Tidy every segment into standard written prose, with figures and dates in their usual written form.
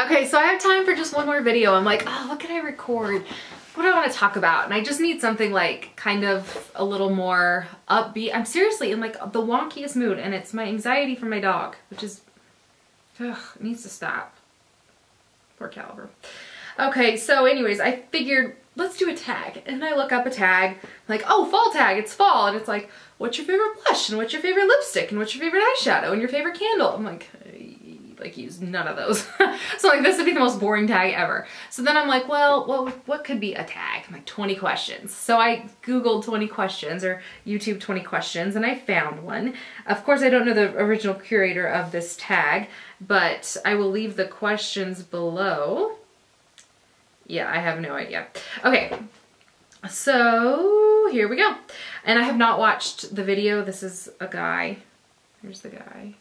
Okay, so I have time for just one more video. I'm like, oh, what can I record? What do I want to talk about? And I just need something like kind of a little more upbeat. I'm seriously in like the wonkiest mood, and it's my anxiety from my dog, which is, ugh, it needs to stop. Poor Caliber. Okay, so anyways, I figured let's do a tag. And I look up a tag, like, oh, fall tag, it's fall. And it's like, what's your favorite blush? And what's your favorite lipstick? And what's your favorite eyeshadow? And your favorite candle? I'm like use none of those. So like this would be the most boring tag ever. So then I'm like, well, what could be a tag? I'm like 20 questions. So I Googled 20 questions or YouTube 20 questions and I found one. Of course, I don't know the original curator of this tag, but I will leave the questions below. Yeah, I have no idea. Okay, so here we go. And I have not watched the video. This is a guy. Here's the guy.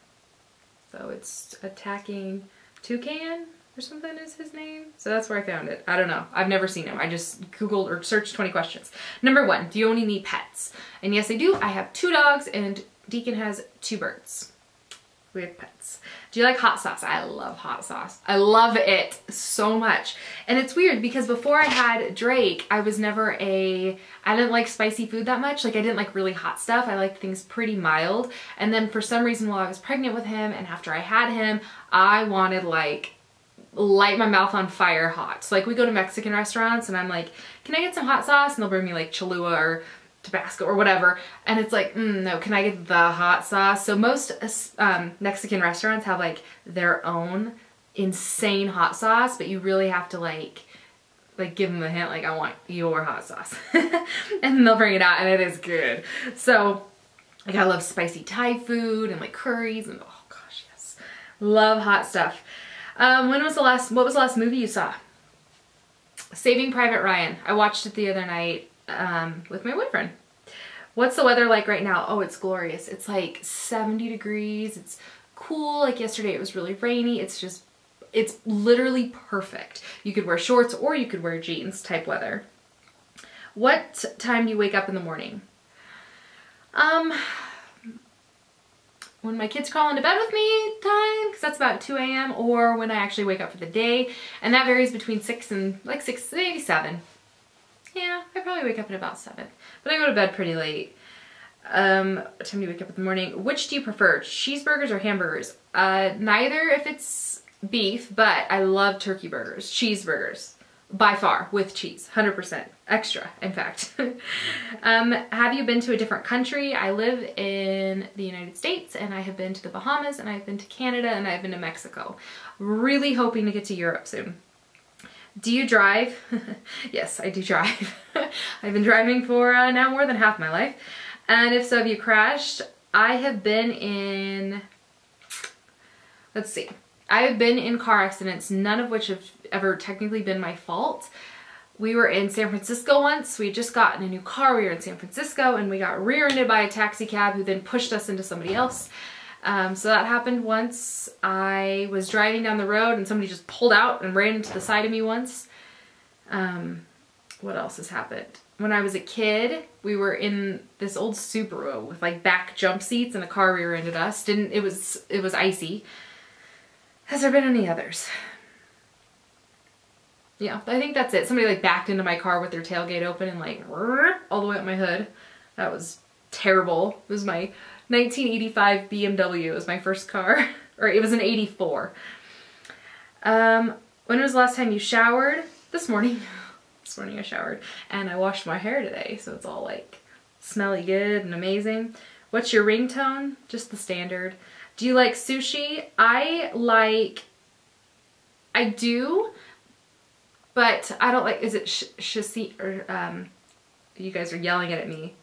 So it's Attacking Toucan or something is his name. So that's where I found it. I don't know. I've never seen him. I just Googled or searched 20 questions. Number 1, do you own any pets? And yes, I do. I have 2 dogs and Deacon has 2 birds. We have pets. Do you like hot sauce? I love hot sauce. I love it so much. And it's weird because before I had Drake, I was never I didn't like spicy food that much. Like I didn't like really hot stuff. I liked things pretty mild. And then for some reason while I was pregnant with him and after I had him, I wanted like light my mouth on fire hot. So like we go to Mexican restaurants and I'm like, can I get some hot sauce? And they'll bring me like Cholula or Tabasco or whatever, and it's like, no, can I get the hot sauce? So most Mexican restaurants have like their own insane hot sauce, but you really have to like give them the hint, like I want your hot sauce. And they'll bring it out and it is good. So like I love spicy Thai food and like curries and oh gosh, yes. Love hot stuff. What was the last movie you saw? Saving Private Ryan. I watched it the other night with my boyfriend. What's the weather like right now? Oh, it's glorious. It's like 70 degrees. It's cool. Like yesterday it was really rainy. It's literally perfect. You could wear shorts or you could wear jeans type weather. What time do you wake up in the morning? When my kids crawl into bed with me time, because that's about 2 a.m. or when I actually wake up for the day. And that varies between 6 and like 6, maybe 7. Yeah, I probably wake up at about 7, but I go to bed pretty late. What time do you wake up in the morning? Which do you prefer, cheeseburgers or hamburgers? Neither if it's beef, but I love turkey burgers, cheeseburgers, by far, with cheese, 100%, extra, in fact. Have you been to a different country? I live in the United States, and I have been to the Bahamas, and I've been to Canada, and I've been to Mexico. Really hoping to get to Europe soon. Do you drive? Yes, I do drive. I've been driving for now more than half my life. And if so, have you crashed? I have been in, let's see. I have been in car accidents, none of which have ever technically been my fault. We were in San Francisco once. We had just gotten a new car. We were in San Francisco and we got rear-ended by a taxi cab who then pushed us into somebody else. So that happened once. I was driving down the road and somebody just pulled out and ran into the side of me once. What else has happened? When I was a kid, we were in this old Subaru with like back jump seats and a car rear-ended us. It was icy. Has there been any others? Yeah, I think that's it. Somebody like backed into my car with their tailgate open and like all the way up my hood. That was terrible. It was my 1985 BMW. It was my first car, or it was an 84. When was the last time you showered? This morning. This morning I showered and I washed my hair today, so it's all like smelly good and amazing. What's your ringtone? Just the standard. Do you like sushi? I do, but I don't like, is it sashimi, or you guys are yelling at me.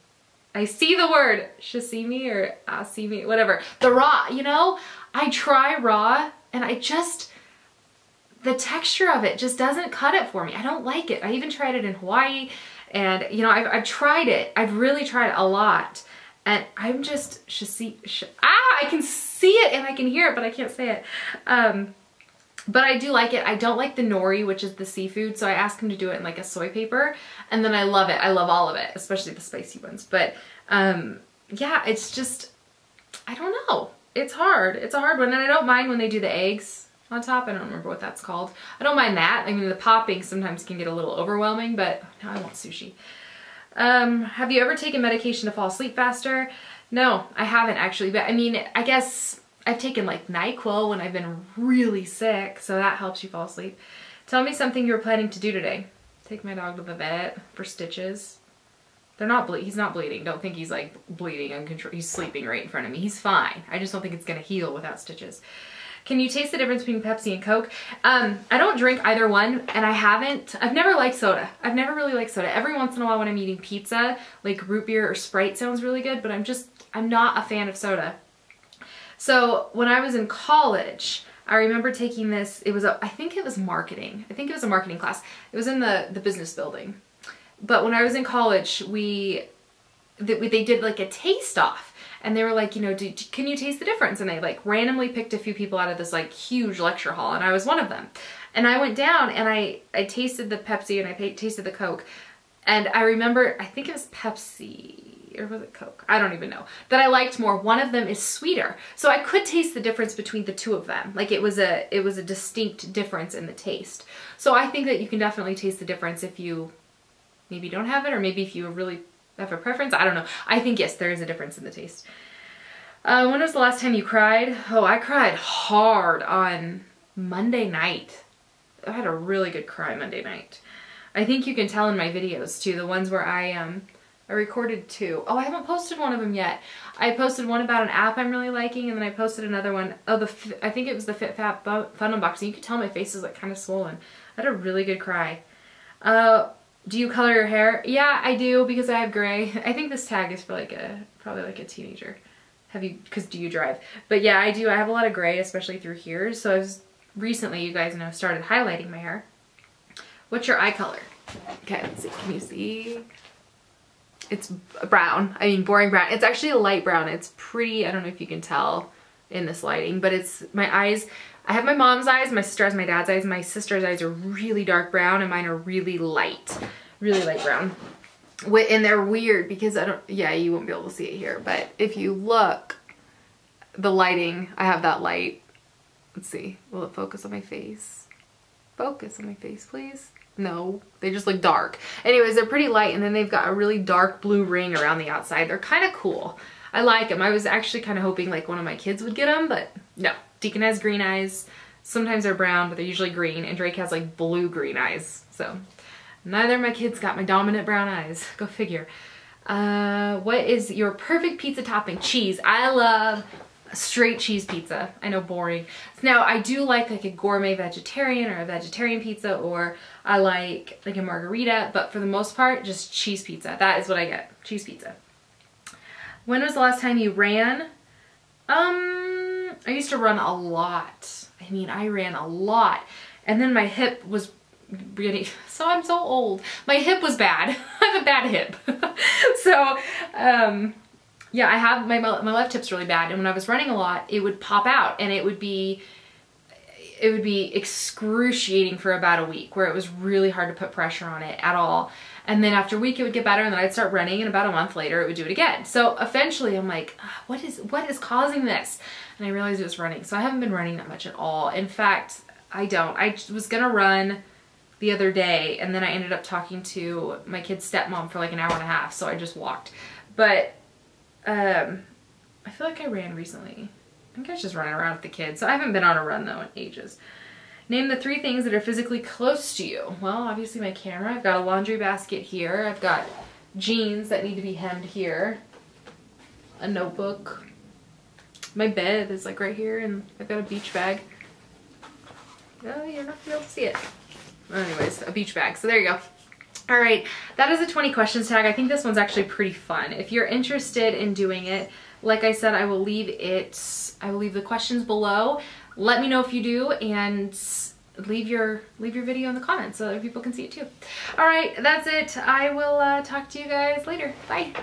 I see the word sashimi or asimi, whatever. The raw, you know, I try raw and the texture of it just doesn't cut it for me. I don't like it. I even tried it in Hawaii and, you know, I've tried it. I've really tried it a lot. And I'm just, I can see it and I can hear it, but I can't say it. But I do like it. I don't like the nori, which is the seafood, so I asked him to do it in like a soy paper, and then I love it. I love all of it, especially the spicy ones. But yeah, it's just, I don't know. It's hard. It's a hard one, and I don't mind when they do the eggs. on top. I don't remember what that's called. I don't mind that. I mean, the popping sometimes can get a little overwhelming, but now I want sushi. Have you ever taken medication to fall asleep faster? No, I haven't actually, but I mean, I guess I've taken like NyQuil when I've been really sick, so that helps you fall asleep. Tell me something you're planning to do today. Take my dog to the vet for stitches. They're not he's not bleeding. Don't think he's like bleeding uncontrolled. He's sleeping right in front of me. He's fine. I just don't think it's gonna heal without stitches. Can you taste the difference between Pepsi and Coke? I don't drink either one, and I've never liked soda. I've never really liked soda. Every once in a while when I'm eating pizza, like root beer or Sprite sounds really good, but I'm not a fan of soda. So when I was in college, I remember taking this, I think it was marketing. I think it was a marketing class. It was in the business building. But when I was in college, they did like a taste off. And they were like, you know, can you taste the difference? And they like randomly picked a few people out of this like huge lecture hall, and I was one of them. And I went down and I tasted the Pepsi and I tasted the Coke. And I remember, I think it was Pepsi, or was it Coke? I don't even know. That I liked more. One of them is sweeter. So I could taste the difference between the two of them. Like it was a distinct difference in the taste. So I think that you can definitely taste the difference if you maybe don't have it, or maybe if you really have a preference. I don't know. I think yes, there is a difference in the taste. When was the last time you cried? Oh, I cried hard on Monday night. I had a really good cry Monday night. I think you can tell in my videos too, the ones where I recorded 2. Oh, I haven't posted one of them yet. I posted one about an app I'm really liking, and then I posted another one. Oh, I think it was the FitFat Fun unboxing. You could tell my face is like kind of swollen. I had a really good cry. Do you color your hair? Yeah, I do, because I have gray. I think this tag is for like probably like a teenager. Because do you drive? But yeah, I do. I have a lot of gray, especially through here. So recently, you guys know, started highlighting my hair. What's your eye color? Okay, let's see. Can you see? It's brown. I mean, boring brown. It's actually a light brown. It's pretty, I don't know if you can tell in this lighting, but it's my eyes. I have my mom's eyes, my sister has my dad's eyes. My sister's eyes are really dark brown, and mine are really light brown. And they're weird because yeah, you won't be able to see it here, but if you look, the lighting, I have that light. Let's see, will it focus on my face? Focus on my face, please. No, they just look dark. Anyways, they're pretty light, and then they've got a really dark blue ring around the outside. They're kind of cool. I like them. I was actually kind of hoping like one of my kids would get them, but no. Deacon has green eyes. Sometimes they're brown, but they're usually green, and Drake has like blue-green eyes. So neither of my kids got my dominant brown eyes. Go figure. What is your perfect pizza topping? Cheese. I love straight cheese pizza. I know, boring. Now, I do like a gourmet vegetarian or a vegetarian pizza, or I like a margarita, but for the most part, just cheese pizza. That is what I get. Cheese pizza. When was the last time you ran? I used to run a lot. I mean, I ran a lot. And then my hip was really, so I'm so old. My hip was bad. I have a bad hip. So, yeah, I have, my left hip's really bad. And when I was running a lot, it would pop out, and it would be excruciating for about a week, where it was really hard to put pressure on it at all. And then after a week it would get better, and then I'd start running, and about a month later it would do it again. So eventually I'm like, what is causing this? And I realized it was running. So I haven't been running that much at all. In fact, I don't. I was gonna run the other day, and then I ended up talking to my kid's stepmom for like an hour and a half, so I just walked. But I feel like I ran recently. I think I was just running around with the kids. So I haven't been on a run though in ages. Name the 3 things that are physically close to you. Well, obviously my camera. I've got a laundry basket here. I've got jeans that need to be hemmed here. A notebook. My bed is like right here, and I've got a beach bag. Oh, you're not gonna be able to see it. Anyways, a beach bag. So there you go. All right, that is a 20 questions tag. I think this one's actually pretty fun. If you're interested in doing it, like I said, I will leave the questions below. Let me know if you do, and leave your video in the comments so other people can see it too. All right, that's it. I will talk to you guys later. Bye.